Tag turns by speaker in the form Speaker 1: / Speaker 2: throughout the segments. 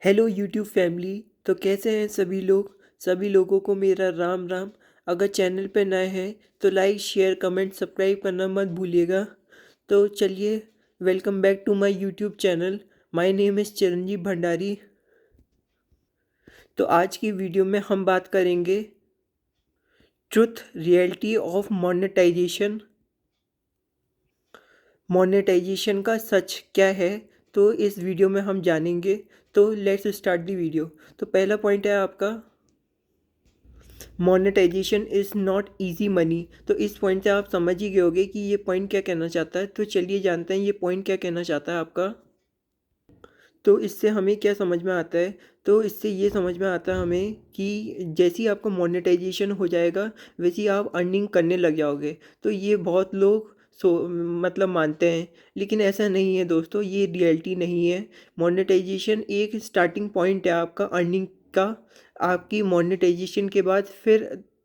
Speaker 1: Hello YouTube family. तो कैसे हैं सभी लोग। सभी लोगों को मेरा राम राम। अगर चैनल पे नए हैं तो लाइक शेयर कमेंट सब्सक्राइब करना मत भूलिएगा। तो चलिए, welcome back to my YouTube channel. My name is Chiranjeev Bhandari. तो आज की वीडियो में हम बात करेंगे truth reality of monetization. Monetization का सच क्या है, तो इस वीडियो में हम जानेंगे। तो लेट्स स्टार्ट दी वीडियो। तो पहला पॉइंट है आपका, monetisation is not easy money. तो इस पॉइंट से आप समझ ही गए होंगे कि ये पॉइंट क्या कहना चाहता है। तो चलिए जानते हैं ये पॉइंट क्या कहना चाहता है आपका। तो इससे हमें क्या समझ में आता है। तो इससे ये समझ में आता है हमें कि जैसे ही आपका मोनेटाइजेशन हो जाएगा वैसे ही आप अर्निंग करने लग जाओगे। तो ये बहुत लोग मतलब मानते हैं, लेकिन ऐसा नहीं है दोस्तों, ये रियलिटी नहीं है। मोनेटाइजेशन एक स्टार्टिंग पॉइंट है आपका अर्निंग का। आपकी मोनेटाइजेशन के बाद फिर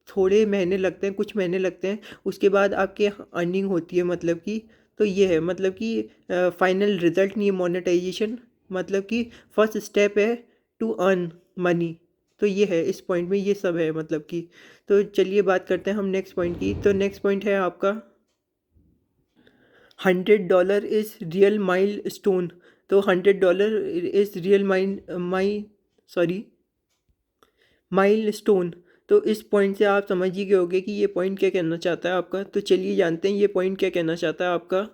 Speaker 1: थोड़े महीने लगते हैं, कुछ महीने लगते हैं, उसके बाद आपके अर्निंग होती है मतलब कि। तो ये है मतलब कि फाइनल रिजल्ट नहीं है मोनेटाइजेशन, मतलब कि फर्स्ट स्टेप है टू अर्न मनी। तो ये है, इस पॉइंट में ये सब है मतलब कि। तो चलिए बात करते हैं हम नेक्स्ट पॉइंट की। तो नेक्स्ट पॉइंट है आपका, $100 इज़ रियल माइल स्टोन। तो $100 इज़ रियल माइल स्टोन। तो इस पॉइंट से आप समझ ही गए होंगे कि ये पॉइंट क्या कहना चाहता है आपका। तो चलिए जानते हैं ये पॉइंट क्या कहना चाहता है आपका।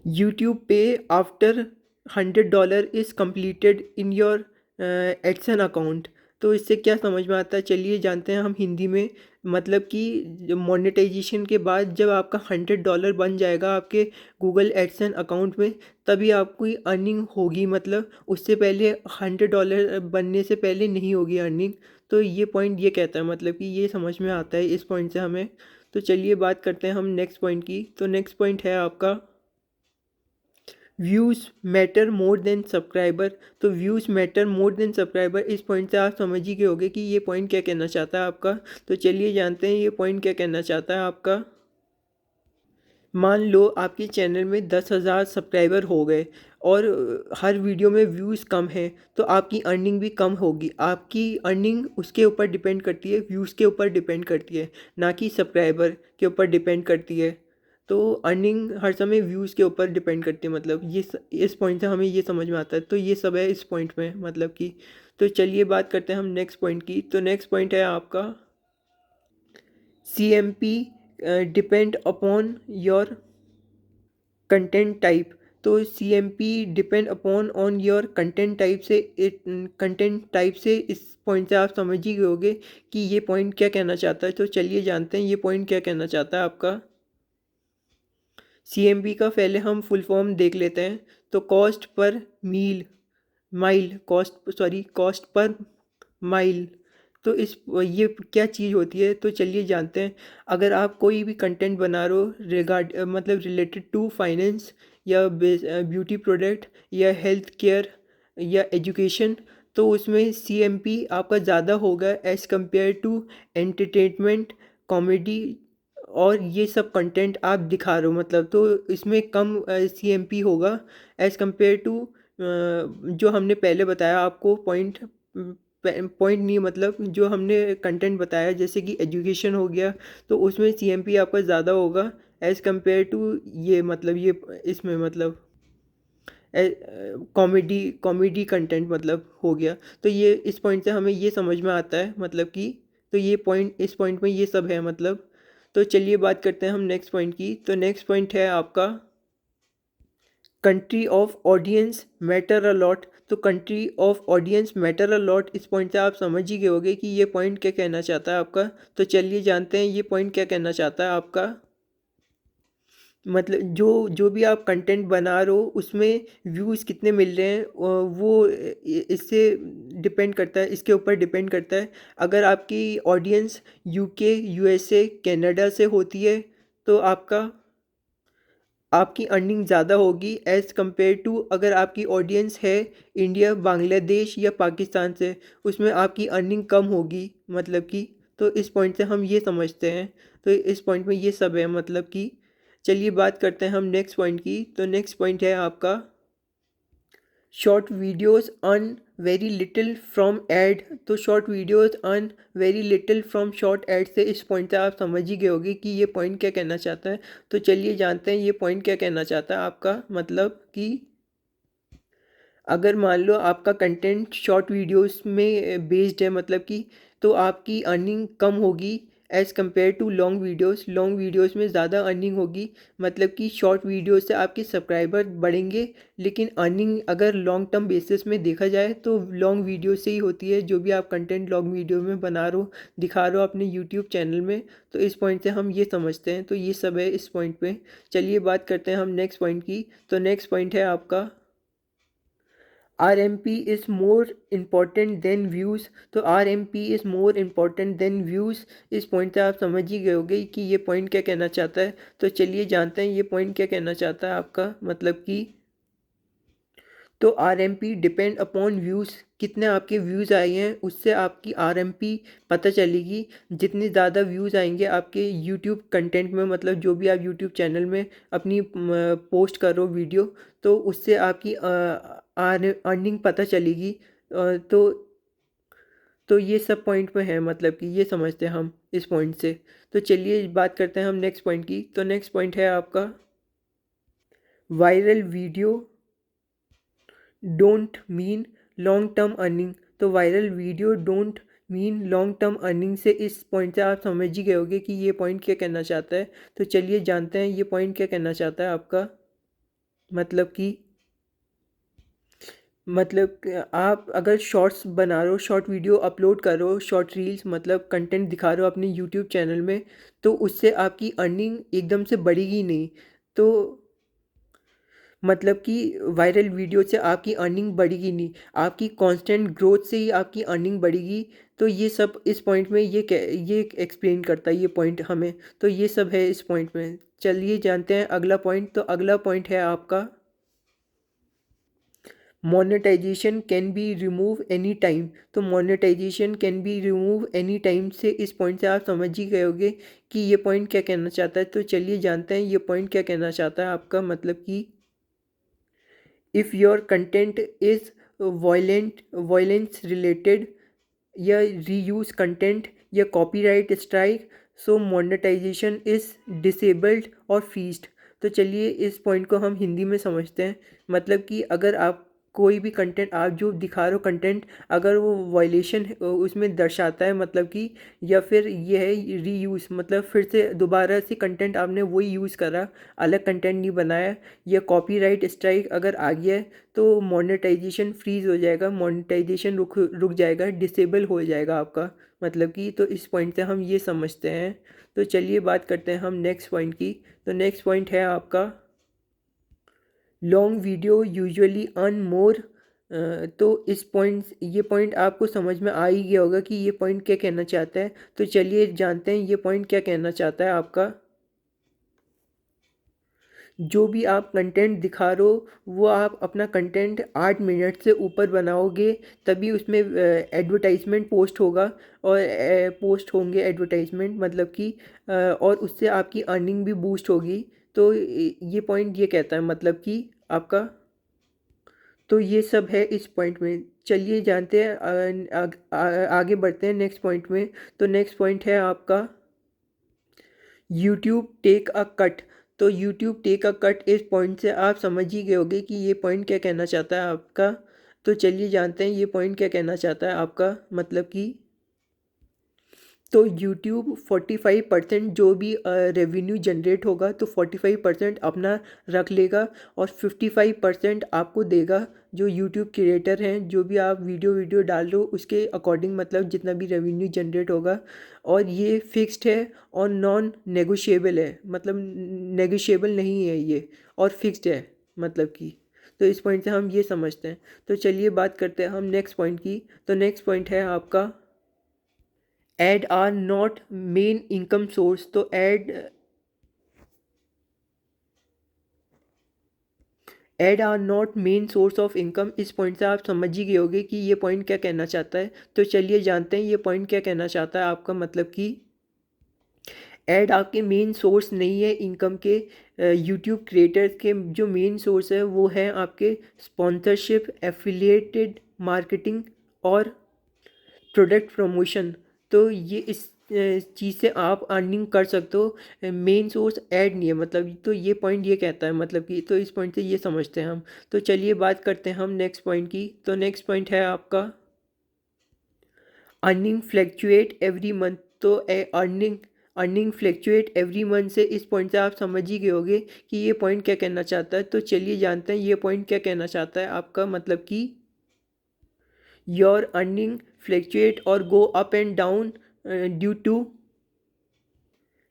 Speaker 1: यूट्यूब पे after $100 is completed in your Edson account. तो इससे क्या समझ में आता है, चलिए जानते हैं हम हिंदी में। मतलब कि मोनेटाइजेशन के बाद जब आपका $100 बन जाएगा आपके गूगल एडसन अकाउंट में, तभी आपकी अर्निंग होगी। मतलब उससे पहले $100 बनने से पहले नहीं होगी अर्निंग। तो ये पॉइंट ये कहता है, मतलब कि ये समझ में आता है इस पॉइंट से हमें। तो चलिए बात करते हैं हम नेक्स्ट पॉइंट की। तो नेक्स्ट पॉइंट है आपका, views matter more than subscriber. तो views matter more than subscriber, इस पॉइंट से आप समझ ही गए होंगे कि ये पॉइंट क्या कहना चाहता है आपका। तो चलिए जानते हैं ये पॉइंट क्या कहना चाहता है आपका। मान लो आपके चैनल में 10,000 सब्सक्राइबर हो गए और हर वीडियो में व्यूज़ कम है, तो आपकी अर्निंग भी कम होगी। आपकी अर्निंग उसके ऊपर डिपेंड करती है, व्यूज़ के ऊपर डिपेंड करती है, ना कि सब्सक्राइबर के ऊपर डिपेंड करती है। तो अर्निंग हर समय व्यूज़ के ऊपर डिपेंड करती है, मतलब इस पॉइंट से हमें ये समझ में आता है। तो ये सब है इस पॉइंट में मतलब कि। तो चलिए बात करते हैं हम नेक्स्ट पॉइंट की। तो नेक्स्ट पॉइंट है आपका, CMP depend upon your content type. तो CMP depend upon on your content type से, कंटेंट टाइप से इस पॉइंट से आप समझ ही गए होंगे कि ये पॉइंट क्या कहना चाहता है। तो चलिए जानते हैं ये पॉइंट क्या कहना चाहता है आपका। CMP का पहले हम फुल फॉर्म देख लेते हैं। तो cost per mile, cost per mile. तो इस ये क्या चीज़ होती है, तो चलिए जानते हैं। अगर आप कोई भी कंटेंट बना रहे हो मतलब रिलेटेड टू फाइनेंस या ब्यूटी प्रोडक्ट या हेल्थ केयर या एजुकेशन, तो उसमें CMP आपका ज़्यादा होगा as compared to entertainment, comedy और ये सब कंटेंट आप दिखा रहे हो मतलब। तो इसमें कम CMP होगा एज़ कम्पेयर टू जो हमने पहले बताया आपको पॉइंट। पॉइंट नहीं, मतलब जो हमने कंटेंट बताया जैसे कि एजुकेशन हो गया, तो उसमें CMP आपका ज़्यादा होगा एज़ कम्पेयर टू ये, मतलब ये इसमें मतलब कॉमेडी कॉमेडी कंटेंट मतलब हो गया। तो ये इस पॉइंट से हमें ये समझ में आता है मतलब कि। तो ये पॉइंट, इस पॉइंट में ये सब है मतलब। तो चलिए बात करते हैं हम नेक्स्ट पॉइंट की। तो नेक्स्ट पॉइंट है आपका, country of audience matter a lot. तो country of audience matter a lot, इस पॉइंट से आप समझ ही गए होंगे कि ये पॉइंट क्या कहना चाहता है आपका। तो चलिए जानते हैं ये पॉइंट क्या कहना चाहता है आपका। मतलब जो जो भी आप कंटेंट बना रहे हो उसमें व्यूज़ कितने मिल रहे हैं, वो इससे डिपेंड करता है, इसके ऊपर डिपेंड करता है। अगर आपकी ऑडियंस UK, USA, कनाडा से होती है, तो आपकी अर्निंग ज़्यादा होगी एज़ कम्पेयर टू अगर आपकी ऑडियंस है इंडिया, बांग्लादेश या पाकिस्तान से, उसमें आपकी अर्निंग कम होगी मतलब कि। तो इस पॉइंट से हम ये समझते हैं। तो इस पॉइंट में ये सब है मतलब कि। चलिए बात करते हैं हम नेक्स्ट पॉइंट की। तो नेक्स्ट पॉइंट है आपका, short videos earn very little from ad. तो short videos earn very little from short ad से इस पॉइंट से आप समझ ही गए होगे कि ये पॉइंट क्या कहना चाहता है। तो चलिए जानते हैं ये पॉइंट क्या कहना चाहता है आपका, मतलब कि अगर मान लो आपका कंटेंट शॉर्ट वीडियोस में बेस्ड है, मतलब कि तो आपकी अर्निंग कम होगी as compared to long videos में ज़्यादा अर्निंग होगी। मतलब कि शॉर्ट वीडियो से आपके सब्सक्राइबर बढ़ेंगे, लेकिन अर्निंग अगर लॉन्ग टर्म बेसिस में देखा जाए तो लॉन्ग वीडियो से ही होती है। जो भी आप कंटेंट लॉन्ग वीडियो में बना रहे हो, दिखा रहे हो अपने यूट्यूब चैनल में, तो इस पॉइंट से हम ये समझते हैं। तो ये सब है इस पॉइंट पे। चलिए बात करते हैं हम नेक्स्ट पॉइंट की। तो नेक्स्ट पॉइंट है आपका RMP is more important than views। तो RMP is more important than views, इस पॉइंट से आप समझ ही गए होगे कि ये पॉइंट क्या कहना चाहता है। तो चलिए जानते हैं ये पॉइंट क्या कहना चाहता है आपका, मतलब कि तो RMP डिपेंड अपॉन व्यूज़, कितने आपके व्यूज़ आए हैं उससे आपकी RMP पता चलेगी। जितने ज़्यादा व्यूज़ आएंगे आपके यूट्यूब कंटेंट में, मतलब जो भी आप यूट्यूब चैनल में अपनी पोस्ट करो वीडियो, तो उससे आपकी अर्निंग पता चलेगी। तो ये सब पॉइंट में है, मतलब कि ये समझते हैं हम इस पॉइंट से। तो चलिए बात करते हैं हम नेक्स्ट पॉइंट की। तो नेक्स्ट पॉइंट है आपका viral video don't mean long term earning. तो viral video don't mean long term earning से इस पॉइंट से आप समझ ही गए होगे कि ये पॉइंट क्या कहना चाहता है। तो चलिए जानते हैं ये पॉइंट क्या कहना चाहता है आपका, मतलब कि आप अगर शॉर्ट्स बना रहे हो, शॉर्ट वीडियो अपलोड कर रहे हो, शॉर्ट रील्स मतलब कंटेंट दिखा रहे हो अपने यूट्यूब चैनल में, तो उससे आपकी अर्निंग एकदम से बढ़ेगी नहीं। तो मतलब कि वायरल वीडियो से आपकी अर्निंग बढ़ेगी नहीं, आपकी कांस्टेंट ग्रोथ से ही आपकी अर्निंग बढ़ेगी। तो ये सब इस पॉइंट में ये एक्सप्लेन करता है ये पॉइंट हमें। तो ये सब है इस पॉइंट में। चलिए जानते हैं अगला पॉइंट। तो अगला पॉइंट है आपका monetization can be remove any time. तो monetization can be remove any time से इस पॉइंट से आप समझ ही गए होगे कि ये पॉइंट क्या कहना चाहता है। तो चलिए जानते हैं ये पॉइंट क्या कहना चाहता है आपका, मतलब कि if your content is violence related या रीयूज कंटेंट या copyright strike, so monetisation is disabled और फीस्ड। तो चलिए इस पॉइंट को हम हिंदी में समझते हैं। मतलब कि अगर आप कोई भी कंटेंट आप जो दिखा रहे हो कंटेंट, अगर वो वायलेशन उसमें दर्शाता है, मतलब कि या फिर ये है रीयूज़, मतलब फिर से दोबारा से कंटेंट आपने वही यूज़ करा, अलग कंटेंट नहीं बनाया, या कॉपीराइट स्ट्राइक अगर आ गया है, तो मोनेटाइजेशन फ्रीज़ हो जाएगा, मोनेटाइजेशन रुक जाएगा, डिसेबल हो जाएगा आपका। मतलब कि तो इस पॉइंट से हम ये समझते हैं। तो चलिए बात करते हैं हम नेक्स्ट पॉइंट की। तो नेक्स्ट पॉइंट है आपका long video usually earn more. तो इस पॉइंट ये पॉइंट आपको समझ में आ ही गया होगा कि ये पॉइंट क्या कहना चाहता है। तो चलिए जानते हैं ये पॉइंट क्या कहना चाहता है आपका। जो भी आप कंटेंट दिखा रहे हो वो आप अपना कंटेंट 8 मिनट से ऊपर बनाओगे तभी उसमें एडवर्टाइजमेंट पोस्ट होगा, और पोस्ट होंगे एडवर्टाइजमेंट, मतलब कि और उससे आपकी अर्निंग भी बूस्ट होगी। तो ये पॉइंट ये कहता है, मतलब कि आपका तो ये सब है इस पॉइंट में। चलिए जानते हैं आगे बढ़ते हैं नेक्स्ट पॉइंट में। तो नेक्स्ट पॉइंट है आपका यूट्यूब टेक अ कट। तो यूट्यूब टेक अ कट, इस पॉइंट से आप समझ ही गए होंगे कि ये पॉइंट क्या कहना चाहता है आपका। तो चलिए जानते हैं ये पॉइंट क्या कहना चाहता है आपका, मतलब कि तो यूट्यूब 45% जो भी रेवेन्यू जनरेट होगा तो 45% अपना रख लेगा, और 55% आपको देगा। जो यूट्यूब क्रिएटर हैं, जो भी आप वीडियो डाल रहे हो उसके अकॉर्डिंग, मतलब जितना भी रेवेन्यू जनरेट होगा। और ये फिक्स्ड है और नॉन नेगोशिएबल है, मतलब नेगोशिएबल नहीं है ये, और फिक्स्ड है, मतलब कि तो इस पॉइंट से हम ये समझते हैं। तो चलिए बात करते हैं हम नेक्स्ट पॉइंट की। तो नेक्स्ट पॉइंट है आपका ad are not main income source. तो ad are not main source of income, इस पॉइंट से आप समझ ही गए होंगे कि ये पॉइंट क्या कहना चाहता है। तो चलिए जानते हैं ये पॉइंट क्या कहना चाहता है आपका, मतलब कि ऐड आपके मेन सोर्स नहीं है इनकम के। यूट्यूब क्रिएटर्स के जो मेन सोर्स है वो है आपके स्पॉन्सरशिप, एफिलिएटेड मार्केटिंग और प्रोडक्ट प्रमोशन। तो ये इस चीज़ से आप अर्निंग कर सकते हो। मेन सोर्स ऐड नहीं है मतलब, तो ये पॉइंट ये कहता है मतलब कि, तो इस पॉइंट से ये समझते हैं हम। तो चलिए बात करते हैं हम नेक्स्ट पॉइंट की। तो नेक्स्ट पॉइंट है आपका अर्निंग फ्लैक्चुएट एवरी मंथ। तो earning earning fluctuate every month से इस पॉइंट से आप समझ ही गए होंगे कि ये पॉइंट क्या कहना चाहता है। तो चलिए जानते हैं ये पॉइंट क्या कहना चाहता है आपका, मतलब कि योर अर्निंग फ्लैक्चुएट और go up and down due to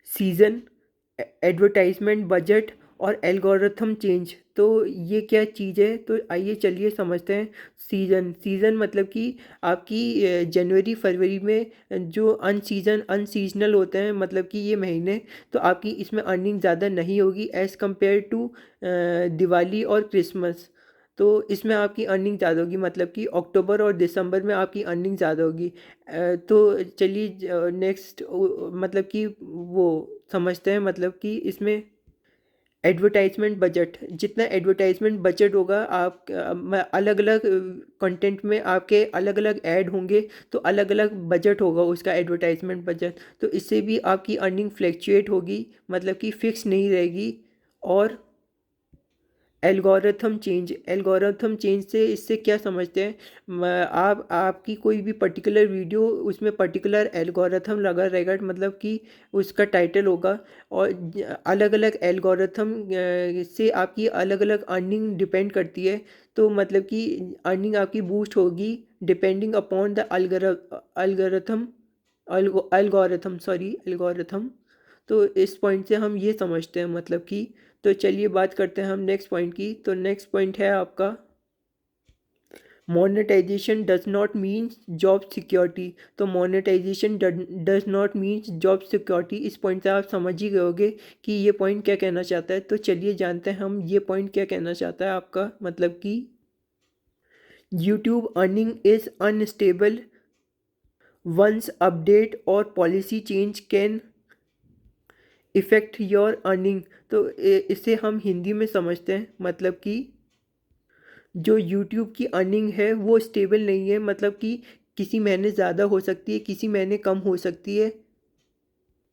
Speaker 1: season, advertisement, budget और एल्गोरिथम चेंज। तो ये क्या चीज़ है, तो आइए चलिए समझते हैं। सीज़न मतलब कि आपकी जनवरी फरवरी में जो अनसीजनल होते हैं मतलब कि ये महीने, तो आपकी इसमें अर्निंग ज़्यादा नहीं होगी एज़ कम्पेयर टू दिवाली और क्रिसमस। तो इसमें आपकी अर्निंग ज़्यादा होगी, मतलब कि अक्टूबर और दिसंबर में आपकी अर्निंग ज़्यादा होगी। तो चलिए नेक्स्ट मतलब कि वो समझते हैं, मतलब कि इसमें एडवर्टाइजमेंट बजट, जितना एडवर्टाइजमेंट बजट होगा आप अलग अलग कंटेंट में आपके अलग अलग ऐड होंगे, तो अलग अलग बजट होगा उसका एडवर्टाइजमेंट बजट। तो इससे भी आपकी अर्निंग फ्लैक्चुएट होगी, मतलब कि फिक्स नहीं रहेगी। और एल्गोरिथम चेंज से इससे क्या समझते हैं, आप आपकी कोई भी पर्टिकुलर वीडियो उसमें पर्टिकुलर एल्गोरिथम लगा रहेगा, मतलब कि उसका टाइटल होगा। और अलग अलग एल्गोरिथम से आपकी अलग अलग अर्निंग डिपेंड करती है। तो मतलब कि अर्निंग आपकी बूस्ट होगी depending upon the algorithm, algorithm. तो इस पॉइंट से हम ये समझते हैं मतलब कि। तो चलिए बात करते हैं हम नेक्स्ट पॉइंट की। तो नेक्स्ट पॉइंट है आपका monetization does not means job security. तो monetization does not means job security, इस पॉइंट से आप समझ ही गए होंगे कि ये पॉइंट क्या कहना चाहता है। तो चलिए जानते हैं हम ये पॉइंट क्या कहना चाहता है आपका, मतलब कि YouTube earning is unstable once update और policy change can effect your earning. तो इसे हम हिंदी में समझते हैं, मतलब कि जो यूट्यूब की अर्निंग है वो स्टेबल नहीं है, मतलब कि किसी महीने ज़्यादा हो सकती है, किसी महीने कम हो सकती है,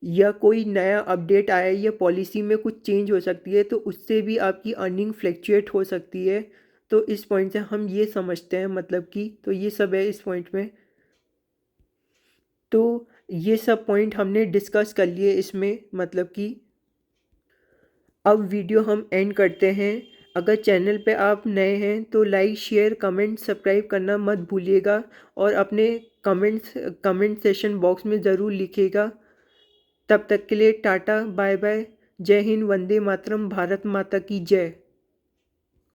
Speaker 1: या कोई नया अपडेट आया या पॉलिसी में कुछ चेंज हो सकती है, तो उससे भी आपकी अर्निंग फ्लैक्चुएट हो सकती है। तो इस पॉइंट से हम ये समझते हैं मतलब कि, तो ये सब है इस पॉइंट में। तो ये सब पॉइंट हमने डिस्कस कर लिए इसमें, मतलब कि अब वीडियो हम एंड करते हैं। अगर चैनल पे आप नए हैं तो लाइक, शेयर, कमेंट, सब्सक्राइब करना मत भूलिएगा। और अपने कमेंट सेशन बॉक्स में ज़रूर लिखिएगा। तब तक के लिए टाटा, बाय बाय, जय हिंद, वंदे मातरम, भारत माता की जय।